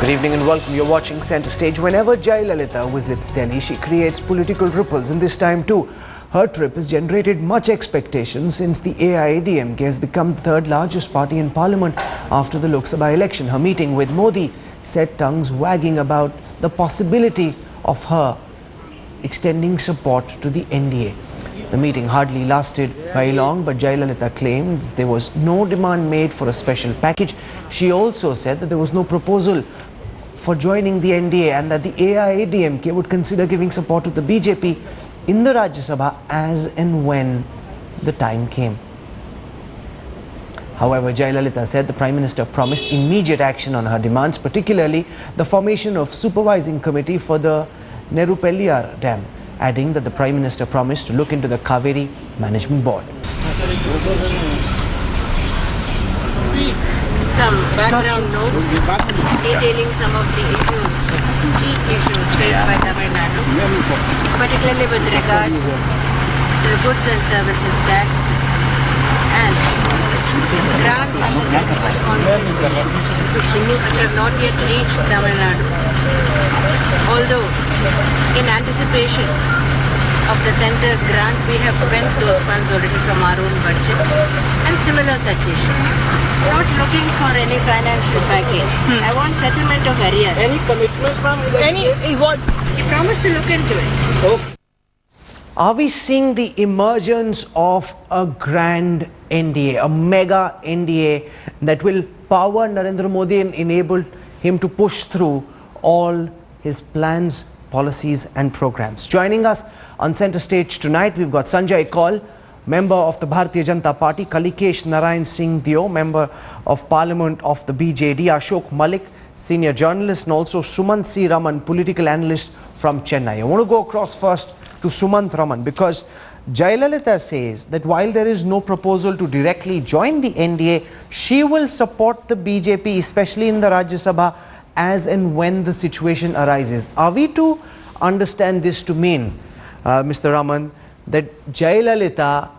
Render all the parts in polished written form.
Good evening and welcome. You're watching Center Stage. Whenever Jayalalitha visits Delhi, she creates political ripples, and this time too. Her trip has generated much expectation since the AIADMK has become the third largest party in parliament after the Lok Sabha election. Her meeting with Modi set tongues wagging about the possibility of her extending support to the NDA. The meeting hardly lasted very long, but Jayalalitha claims there was no demand made for a special package. She also said that there was no proposal for joining the NDA and that the AIADMK would consider giving support to the BJP in the Rajya Sabha as and when the time came. However, Jayalalitha said the Prime Minister promised immediate action on her demands, particularly the formation of supervising committee for the Nerupelliyar Dam, adding that the Prime Minister promised to look into the Kaveri Management Board. Some background notes detailing some of the issues, key issues faced by Tamil Nadu, particularly with regard to the goods and services tax and grants under central responsibility which have not yet reached Tamil Nadu. Although, in anticipation of the centre's grant, we have spent those funds already from our own budget and similar such issues. Not looking for any financial package. I want settlement of arrears. Any commitment from what? He promised to look into it. Okay. Are we seeing the emergence of a grand NDA, a mega NDA that will power Narendra Modi and enable him to push through all his plans, policies and programs? Joining us on Center Stage tonight, we've got Sanjay Kaul, member of the Bharatiya Janata Party, Kalikesh Narayan Singh Dio, member of Parliament of the BJD, Ashok Malik, senior journalist, and also Sumanth Raman, political analyst from Chennai. I want to go across first to Sumanth Raman because Jayalalitha says that while there is no proposal to directly join the NDA, she will support the BJP, especially in the Rajya Sabha, as and when the situation arises. Are we to understand this to mean, Mr. Raman, that Jayalalitha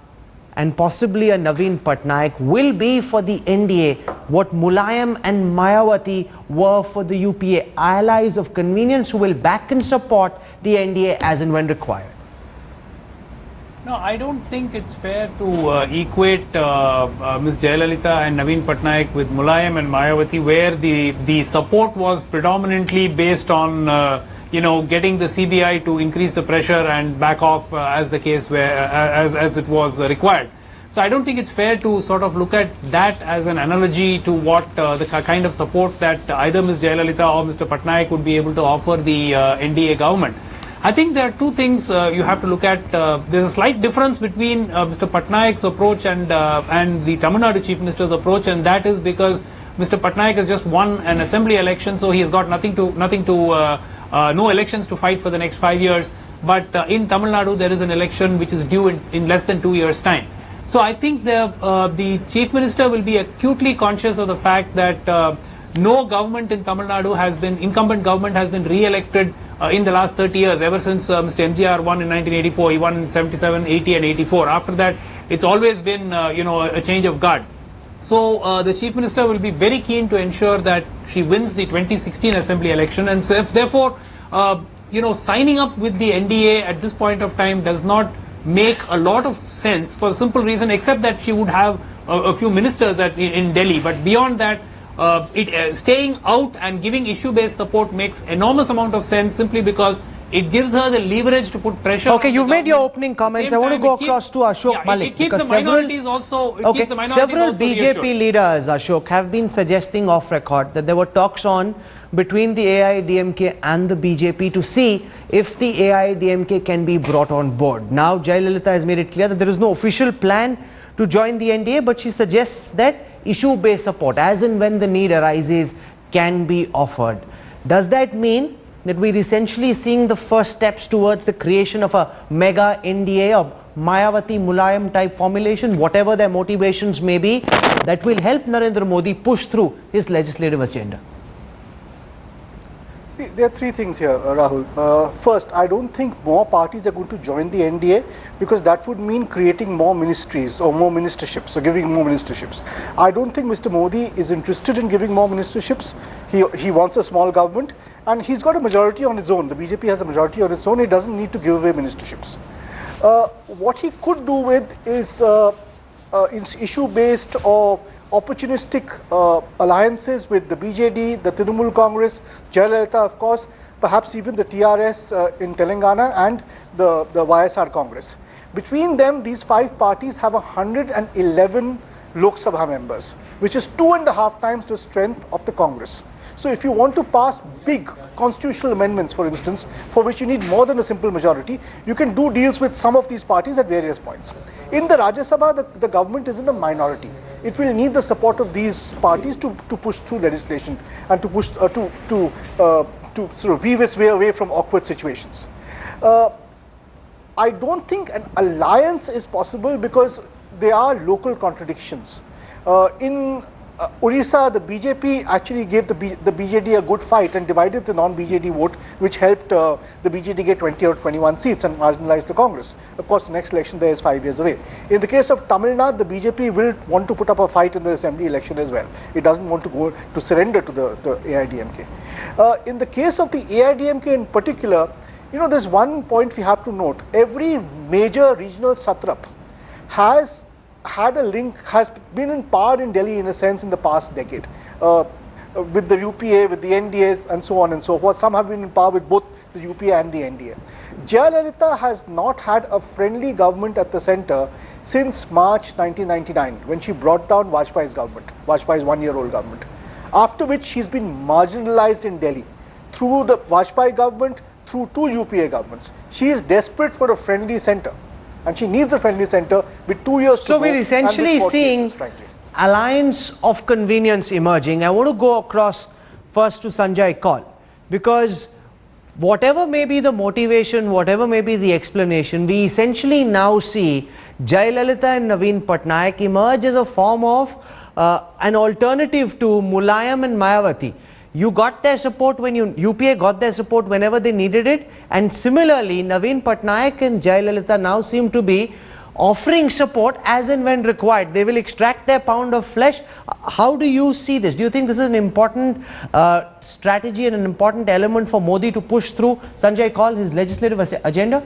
and possibly a Naveen Patnaik will be for the NDA what Mulayam and Mayawati were for the UPA, allies of convenience who will back and support the NDA as and when required? No, I don't think it's fair to equate Ms. Jayalalitha and Naveen Patnaik with Mulayam and Mayawati, where the support was predominantly based on getting the CBI to increase the pressure and back off as the case as it was required. So I don't think it's fair to sort of look at that as an analogy to what the kind of support that either Ms. Jayalalitha or Mr. Patnaik would be able to offer the NDA government. I think there are two things you have to look at. There's a slight difference between Mr. Patnaik's approach and the Tamil Nadu Chief Minister's approach, and that is because Mr. Patnaik has just won an assembly election, so he has got no elections to fight for the next 5 years. But in Tamil Nadu, there is an election which is due in less than 2 years' time. So I think the Chief Minister will be acutely conscious of the fact that no government in Tamil Nadu incumbent government has been re-elected in the last 30 years, ever since Mr. MGR won in 1984. He won in 77, 80 and 84. After that, it's always been, a change of guard. So the Chief Minister will be very keen to ensure that she wins the 2016 Assembly election, and so therefore, signing up with the NDA at this point of time does not make a lot of sense for the simple reason, except that she would have a few ministers in Delhi. But beyond that, staying out and giving issue-based support makes enormous amount of sense simply because it gives her the leverage to put pressure. Okay, you've made your opening comments. I want to go across to Ashok Malik. It keeps the minorities also. Several BJP leaders, Ashok, have been suggesting off record that there were talks on between the AIADMK and the BJP to see if the AIADMK can be brought on board. Now, Jayalalitha has made it clear that there is no official plan to join the NDA, but she suggests that issue-based support, as and when the need arises, can be offered. Does that mean that we're essentially seeing the first steps towards the creation of a mega NDA or Mayawati Mulayam type formulation, whatever their motivations may be, that will help Narendra Modi push through his legislative agenda? See, there are three things here, Rahul. First, I don't think more parties are going to join the NDA because that would mean creating more ministries or more ministerships, or giving more ministerships. I don't think Mr. Modi is interested in giving more ministerships. He wants a small government and he's got a majority on his own. The BJP has a majority on its own. He doesn't need to give away ministerships. What he could do with is issue-based or opportunistic alliances with the BJD, the Trinamool Congress, Jayalalitha, of course, perhaps even the TRS in Telangana and the YSR Congress. Between them, these five parties have 111 Lok Sabha members, which is 2.5 times the strength of the Congress. So if you want to pass big constitutional amendments, for instance, for which you need more than a simple majority, you can do deals with some of these parties at various points. In the Rajya Sabha, the government is in a minority. It will need the support of these parties to push through legislation and to push to sort of weave its way away from awkward situations. I don't think an alliance is possible because there are local contradictions. In Odisha, the BJP actually gave the BJD a good fight and divided the non-BJD vote, which helped the BJD get 20 or 21 seats and marginalized the Congress. Of course, the next election there is 5 years away. In the case of Tamil Nadu, the BJP will want to put up a fight in the assembly election as well. It doesn't want to go to surrender to the AIDMK. In the case of the AIDMK in particular, you know, there's one point we have to note. Every major regional satrap has had a link, has been in power in Delhi in a sense in the past decade, with the UPA, with the NDAs and so on and so forth. Some have been in power with both the UPA and the NDA. Jayalalitha has not had a friendly government at the center since March 1999, when she brought down Vajpayee's government, Vajpayee's one-year-old government. After which she's been marginalized in Delhi through the Vajpayee government, through two UPA governments. She is desperate for a friendly center. And she needs a friendly center with 2 years to go. So we're essentially seeing alliance of convenience emerging. I want to go across first to Sanjay Kaul, because whatever may be the motivation, whatever may be the explanation, we essentially now see Jayalalitha and Naveen Patnaik emerge as a form of an alternative to Mulayam and Mayawati. You got their support when UPA got their support whenever they needed it, and similarly Naveen Patnaik and Jayalalitha now seem to be offering support as and when required. They will extract their pound of flesh. How do you see this? Do you think this is an important strategy and an important element for Modi to push through, Sanjay Kaul, his legislative agenda?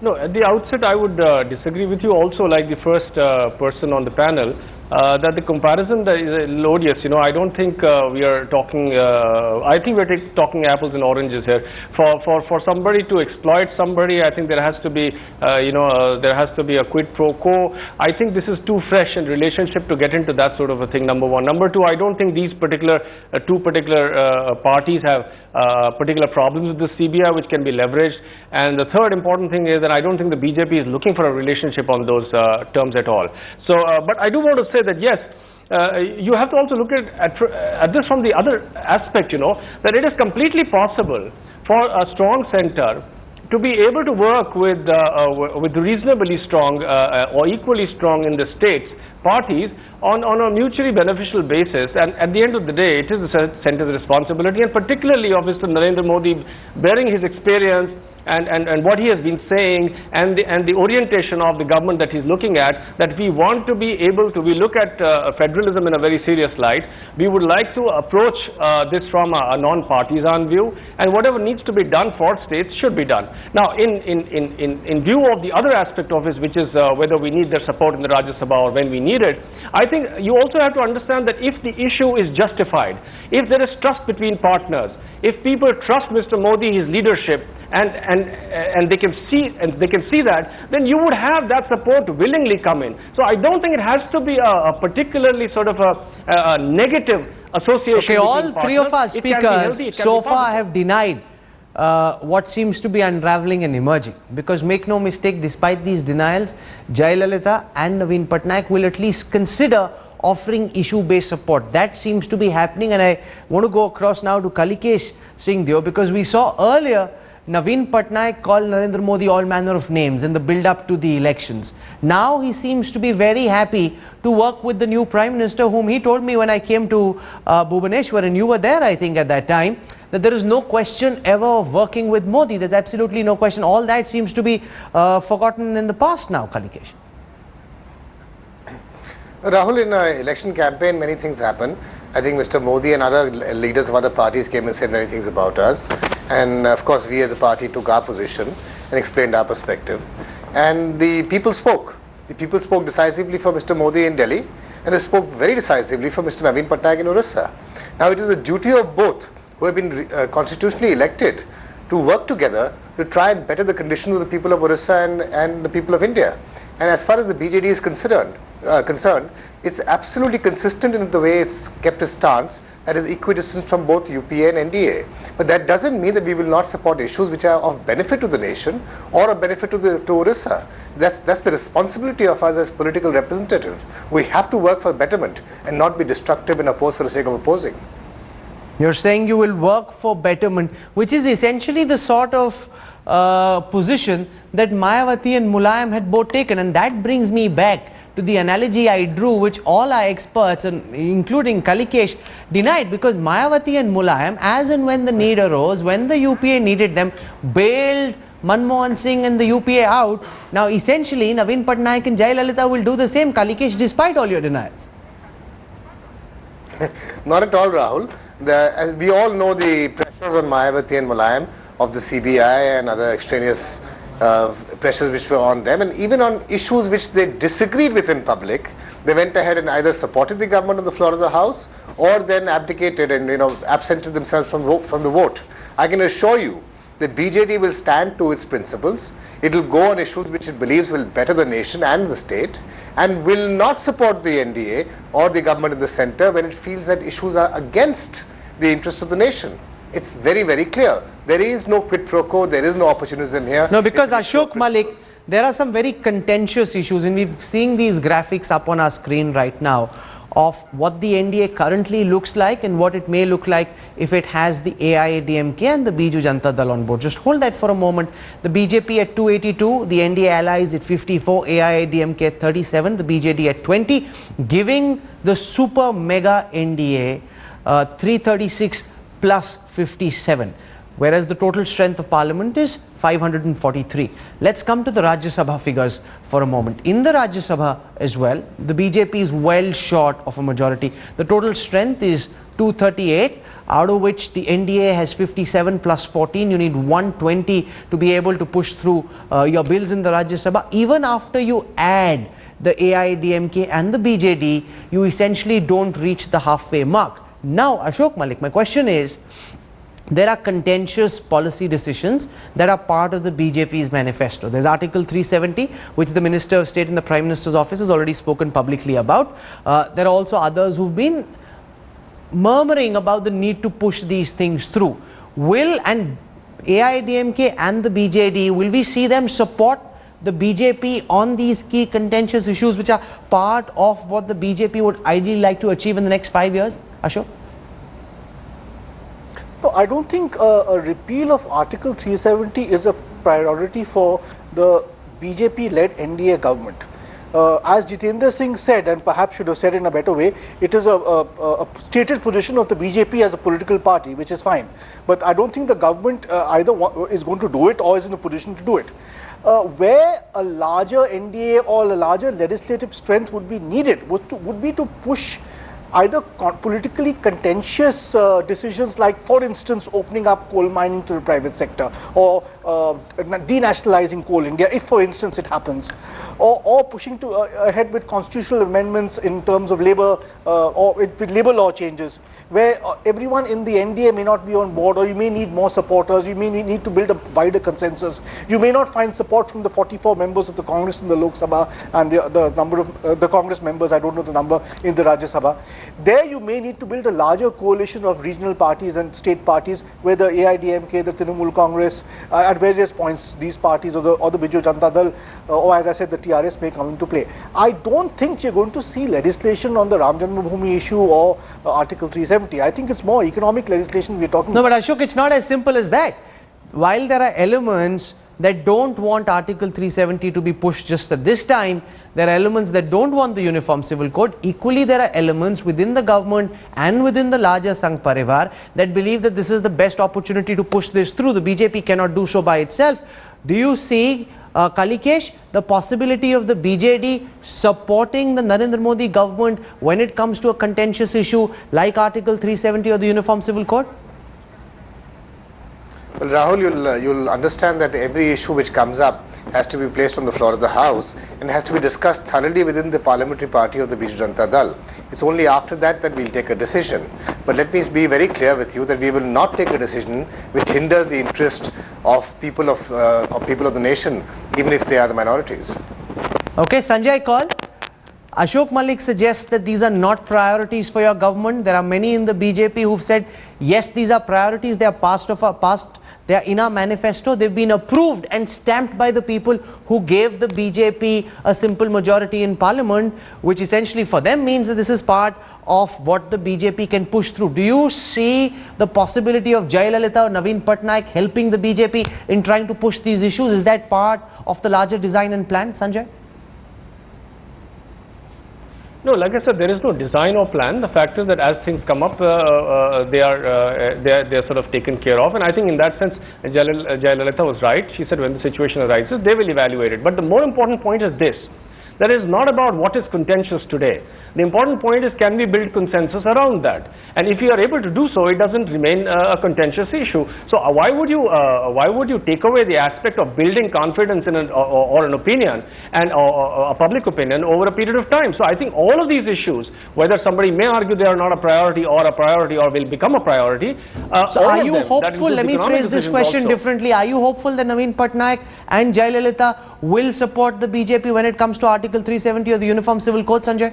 No, at the outset I would disagree with you also, like the first person on the panel. That the comparison that is odious. You know, I don't think we are talking. I think we're talking apples and oranges here. For somebody to exploit somebody, I think there has to be, there has to be a quid pro quo. I think this is too fresh in relationship to get into that sort of a thing. Number one. Number two, I don't think these particular two particular parties have particular problems with the CBI which can be leveraged. And the third important thing is that I don't think the BJP is looking for a relationship on those terms at all. So, but I do want to say that yes, you have to also look at this from the other aspect, you know, that it is completely possible for a strong center to be able to work with reasonably strong or equally strong in the states parties on a mutually beneficial basis, and at the end of the day it is the center's responsibility, and particularly of Mr. Narendra Modi bearing his experience and what he has been saying, and the orientation of the government that he's looking at, that we want to be able to, we look at federalism in a very serious light. We would like to approach this from a non-partisan view, and whatever needs to be done for states should be done. Now, in view of the other aspect of it, which is whether we need their support in the Rajya Sabha or when we need it, I think you also have to understand that if the issue is justified, if there is trust between partners, if people trust Mr. Modi, his leadership, and they can see that, then you would have that support willingly come in. So I don't think it has to be a particularly sort of a negative association. Okay, all three of our speakers so far have denied what seems to be unraveling and emerging, because make no mistake, despite these denials, Jayalalitha and Naveen Patnaik will at least consider offering issue-based support. That seems to be happening, and I want to go across now to Kalikesh Singh Deo, because we saw earlier Naveen Patnaik called Narendra Modi all manner of names in the build-up to the elections. Now he seems to be very happy to work with the new Prime Minister, whom he told me when I came to Bhubaneswar, and you were there, I think, at that time, that there is no question ever of working with Modi. There's absolutely no question. All that seems to be forgotten in the past now, Kalikesh. Rahul, in an election campaign, many things happen. I think Mr. Modi and other leaders of other parties came and said many things about us. And of course, we as a party took our position and explained our perspective. And the people spoke. The people spoke decisively for Mr. Modi in Delhi, and they spoke very decisively for Mr. Naveen Patnaik in Orissa. Now, it is the duty of both who have been constitutionally elected to work together to try and better the conditions of the people of Orissa and the people of India. And as far as the BJD is concerned, it's absolutely consistent in the way it's kept its stance, that is equidistant from both UPA and NDA. But that doesn't mean that we will not support issues which are of benefit to the nation or of benefit to Orissa. That's the responsibility of us as political representatives. We have to work for betterment and not be destructive and oppose for the sake of opposing. You're saying you will work for betterment, which is essentially the sort of position that Mayawati and Mulayam had both taken. And that brings me back to the analogy I drew, which all our experts, including Kalikesh, denied, because Mayawati and Mulayam, as and when the need arose, when the UPA needed them, bailed Manmohan Singh and the UPA out. Now essentially Naveen Patnaik and Jayalalitha will do the same, Kalikesh, despite all your denials. Not at all, Rahul. As we all know, the pressures on Mayawati and Mulayam of the CBI and other extraneous pressures which were on them, and even on issues which they disagreed with in public, they went ahead and either supported the government on the floor of the House or then abdicated and absented themselves from the vote. I can assure you the BJD will stand to its principles. It will go on issues which it believes will better the nation and the state, and will not support the NDA or the government in the centre when it feels that issues are against the interest of the nation. It's very, very clear. There is no quid pro quo, there is no opportunism here. No, because Ashok Malik, there are some very contentious issues, and we're seeing these graphics up on our screen right now of what the NDA currently looks like and what it may look like if it has the AIADMK and the Biju Janata Dal on board. Just hold that for a moment. The BJP at 282, the NDA allies at 54, AIADMK at 37, the BJD at 20, giving the super mega NDA 336 plus 57. Whereas the total strength of parliament is 543. Let's come to the Rajya Sabha figures for a moment. In the Rajya Sabha as well, the BJP is well short of a majority. The total strength is 238, out of which the NDA has 57 plus 14. You need 120 to be able to push through your bills in the Rajya Sabha. Even after you add the AIADMK and the BJD, you essentially don't reach the halfway mark. Now, Ashok Malik, my question is, there are contentious policy decisions that are part of the BJP's manifesto. There's Article 370, which the Minister of State in the Prime Minister's office has already spoken publicly about. There are also others who've been murmuring about the need to push these things through. Will and AIADMK and the BJD, will we see them support the BJP on these key contentious issues which are part of what the BJP would ideally like to achieve in the next 5 years? Ashok? No, I don't think a repeal of Article 370 is a priority for the BJP-led NDA government. As Jitendra Singh said, and perhaps should have said in a better way, it is a stated position of the BJP as a political party, which is fine. But I don't think the government either is going to do it or is in a position to do it. Where a larger NDA or a larger legislative strength would be needed would be to push either politically contentious decisions like, for instance, opening up coal mining to the private sector, or denationalizing Coal India, if for instance it happens, or pushing ahead with constitutional amendments in terms of labor or with labor law changes, where everyone in the NDA may not be on board, or you may need more supporters, you may need to build a wider consensus. You may not find support from the 44 members of the Congress in the Lok Sabha and the number of the Congress members, I don't know the number, in the Rajya Sabha. There you may need to build a larger coalition of regional parties and state parties, where the AIADMK, the Trinamool Congress, at various points these parties or the Biju Janata Dal, or as I said, the TRS may come into play. I don't think you're going to see legislation on the Ram Janmabhoomi issue or Article 370. I think it's more economic legislation we're talking about. No, but Ashok, it's not as simple as that. while there are elements that don't want Article 370 to be pushed just at this time, there are elements that don't want the Uniform Civil Code. Equally, there are elements within the government and within the larger Sangh Parivar that believe that this is the best opportunity to push this through. The BJP cannot do so by itself. Do you see, Kalikesh, the possibility of the BJD supporting the Narendra Modi government when it comes to a contentious issue like Article 370 or the Uniform Civil Code? Well, Rahul, you'll understand that every issue which comes up has to be placed on the floor of the House and has to be discussed thoroughly within the parliamentary party of the Biju Janata Dal. It's only after that that we'll take a decision. But let me be very clear with you that we will not take a decision which hinders the interest of people of the nation, even if they are the minorities. Okay, Sanjay Kaul. Ashok Malik suggests that these are not priorities for your government. There are many in the BJP who've said, yes, these are priorities. They are past. They are in our manifesto. They've been approved and stamped by the people who gave the BJP a simple majority in parliament, which essentially for them means that this is part of what the BJP can push through. Do you see the possibility of Jayalalitha or Naveen Patnaik helping the BJP in trying to push these issues? Is that part of the larger design and plan, Sanjay? No, like I said, there is no design or plan. The fact is that as things come up, they are sort of taken care of. And I think in that sense, Jayalalitha was right. She said when the situation arises, they will evaluate it. But the more important point is this. That is not about what is contentious today. The important point is, can we build consensus around that? And if you are able to do so, it doesn't remain a contentious issue. So why would you take away the aspect of building confidence in or an opinion and a public opinion over a period of time? So I think all of these issues, whether somebody may argue they are not a priority or will become a priority. So are you hopeful? Let me phrase this question differently. Are you hopeful that Naveen Patnaik and Jayalalitha will support the BJP when it comes to Article 370 or the Uniform Civil Code, Sanjay?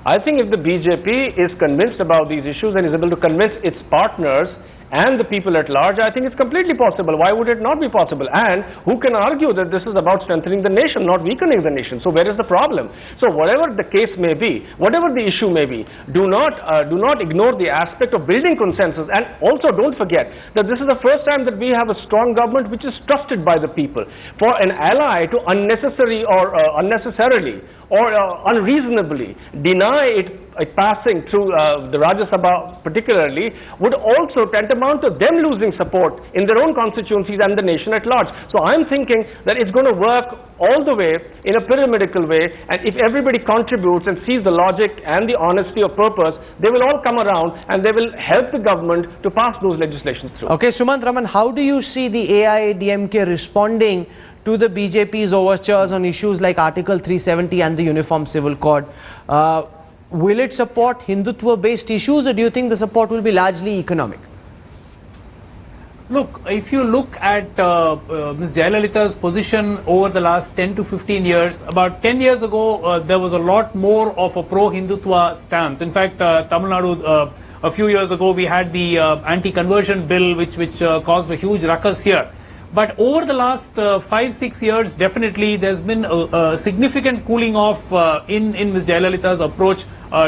I think if the BJP is convinced about these issues and is able to convince its partners and the people at large, I think it's completely possible. Why would it not be possible? And who can argue that this is about strengthening the nation, not weakening the nation? So where is the problem? So whatever the case may be, whatever the issue may be, do not ignore the aspect of building consensus. And also don't forget that this is the first time that we have a strong government which is trusted by the people. For an ally to unnecessarily or unreasonably deny it passing through the Rajya Sabha particularly would also tantamount to them losing support in their own constituencies and the nation at large. So I'm thinking that it's going to work all the way in a pyramidical way, and if everybody contributes and sees the logic and the honesty of purpose, they will all come around and they will help the government to pass those legislations through. Okay, Sumanth Raman, how do you see the AIADMK responding to the BJP's overtures on issues like Article 370 and the Uniform Civil Code? Will it support Hindutva-based issues, or do you think the support will be largely economic? Look, if you look at Ms. Jayalalitha's position over the last 10 to 15 years, about 10 years ago, there was a lot more of a pro-Hindutva stance. In fact, Tamil Nadu, a few years ago, we had the anti-conversion bill, which caused a huge ruckus here. But over the last 5-6 years, definitely there's been a significant cooling off in Ms. Jayalalitha's approach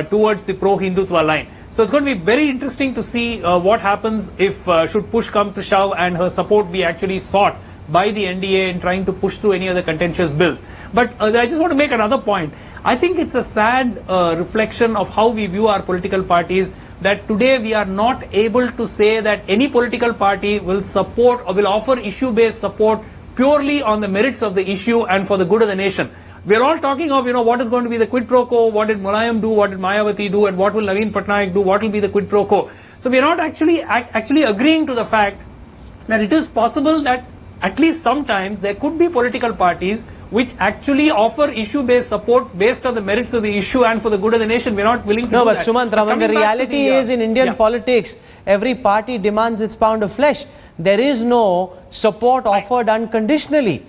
towards the pro-Hindutva line. So it's going to be very interesting to see what happens if should push come to shove and her support be actually sought by the NDA in trying to push through any of the contentious bills. But I just want to make another point. I think it's a sad reflection of how we view our political parties, that today we are not able to say that any political party will support or will offer issue-based support purely on the merits of the issue and for the good of the nation. We're all talking of, what is going to be the quid pro quo, what did Mulayam do, what did Mayawati do, and what will Naveen Patnaik do, what will be the quid pro quo. So we're not actually agreeing to the fact that it is possible that at least sometimes there could be political parties which actually offer issue-based support based on the merits of the issue and for the good of the nation. We're not willing to do that. No, but Sumanth Raman, the reality is in Indian politics, every party demands its pound of flesh. There is no support offered unconditionally.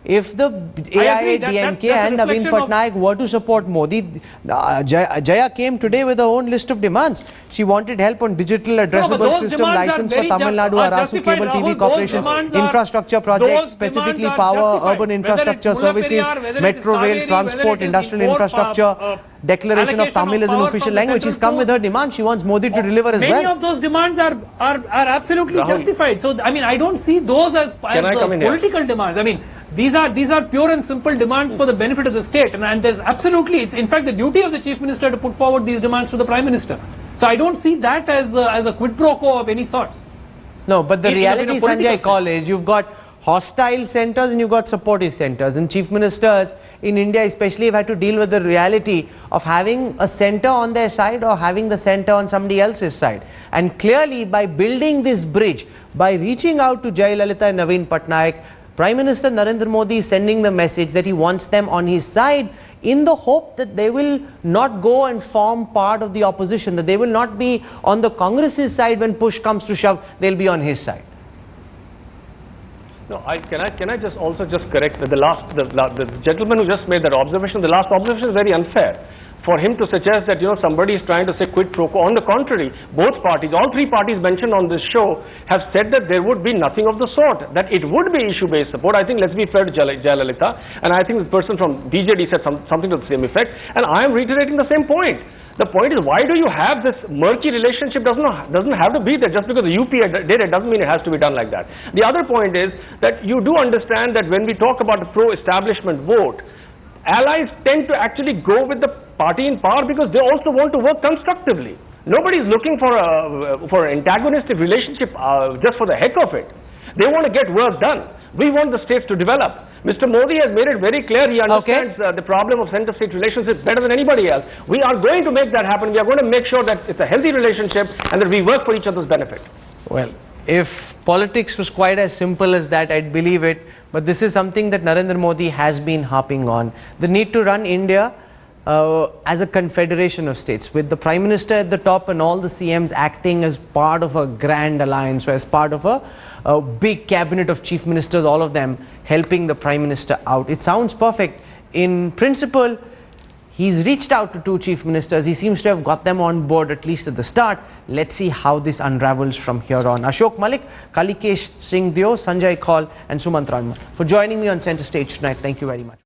if the AIADMK and Naveen Patnaik were to support Modi, Jaya came today with her own list of demands. She wanted help on digital addressable system license for Tamil Nadu, Arasu Cable TV Corporation, infrastructure projects, specifically power, urban infrastructure services, metro rail transport, industrial infrastructure, declaration of Tamil as an official language. She's come with her demand. She wants Modi to deliver as well. Many of those demands are absolutely justified. So, I mean, I don't see those as political demands. I mean, these are pure and simple demands for the benefit of the state, and there's absolutely, it's in fact the duty of the Chief Minister to put forward these demands to the Prime Minister. So I don't see that as a quid pro quo of any sorts. No, but the reality, Sanjay Kaul, is you've got hostile centers and you've got supportive centers, and chief ministers in India especially have had to deal with the reality of having a center on their side or having the center on somebody else's side. And clearly, by building this bridge, by reaching out to Jayalalitha and Naveen Patnaik, Prime Minister Narendra Modi is sending the message that he wants them on his side, in the hope that they will not go and form part of the opposition, that they will not be on the Congress's side when push comes to shove, they'll be on his side. No, can I just also correct that the gentleman who just made that observation, the last observation is very unfair. For him to suggest that, somebody is trying to say quid pro quo. On the contrary, both parties, all three parties mentioned on this show have said that there would be nothing of the sort, that it would be issue-based support. I think, let's be fair to Jayalalitha, and I think the person from BJD said something to the same effect, and I am reiterating the same point. The point is, why do you have this murky relationship? Doesn't have to be there. Just because the UP did it doesn't mean it has to be done like that. The other point is that you do understand that when we talk about the pro-establishment vote, allies tend to actually go with the party in power because they also want to work constructively. Nobody is looking for an antagonistic relationship just for the heck of it. They want to get work done. We want the states to develop. Mr. Modi has made it very clear he understands the problem of center-state relationships better than anybody else. We are going to make that happen. We are going to make sure that it's a healthy relationship and that we work for each other's benefit. Well, if politics was quite as simple as that, I'd believe it. But this is something that Narendra Modi has been harping on. The need to run India as a confederation of states, with the Prime Minister at the top and all the CMs acting as part of a grand alliance, or as part of a big cabinet of chief ministers, all of them helping the Prime Minister out. It sounds perfect. In principle, he's reached out to two chief ministers. He seems to have got them on board, at least at the start. Let's see how this unravels from here on. Ashok Malik, Kalikesh Singh Deo, Sanjay Kaul and Sumanth Raman for joining me on Center Stage tonight. Thank you very much.